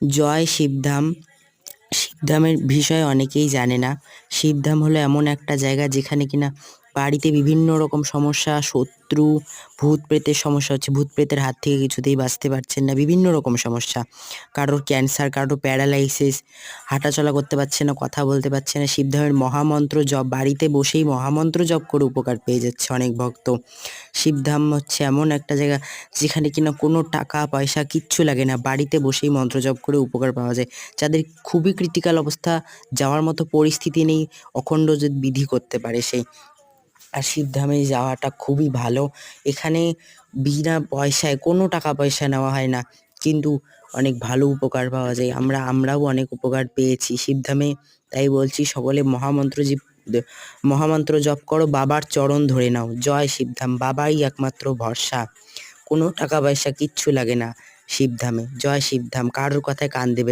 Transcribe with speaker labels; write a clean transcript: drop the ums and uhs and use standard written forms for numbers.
Speaker 1: জয় শিবধাম। শিবধামের বিষয়ে অনেকেই জানে না। শিবধাম হলো এমন একটা জায়গা যেখানে কিনা বাড়িতে বিভিন্ন রকম সমস্যা, শত্রু, ভূত প্রেতের সমস্যা হচ্ছে, ভূত প্রেতের হাত থেকে কিছুতেই বাঁচতে পারছেন না, বিভিন্ন রকম সমস্যা, কারোর ক্যান্সার, কারোর প্যারালাইসিস, হাঁটাচলা করতে পারছে না, কথা বলতে পারছে না। শিবধামের মহামন্ত্র জপ, বাড়িতে বসেই মহামন্ত্র জপ করে উপকার পেয়ে যাচ্ছে অনেক ভক্ত। শিবধাম হচ্ছে এমন একটা জায়গা যেখানে কিনা কোনো টাকা পয়সা কিচ্ছু লাগে না, বাড়িতে বসেই মন্ত্র জপ করে উপকার পাওয়া যায়। যাদের খুবই ক্রিটিক্যাল অবস্থা, যাওয়ার মতো পরিস্থিতি নেই, অখণ্ড যদি বিধি করতে পারে সেই। আর শিবধামে যাওয়াটা খুবই ভালো। এখানে বিনা পয়সায়, কোনো টাকা পয়সা নেওয়া হয় না, কিন্তু অনেক ভালো উপকার পাওয়া যায়। আমরাও অনেক উপকার পেয়েছি শিবধামে। তাই বলছি, সকলে মহামন্ত্র জপ করো, বাবার চরণ ধরে নাও। জয় শিবধাম, বাবাই একমাত্র ভরসা। কোনো টাকা পয়সা কিচ্ছু লাগে না শিবধামে। জয় শিবধাম, কারোর কথায় কান দেবে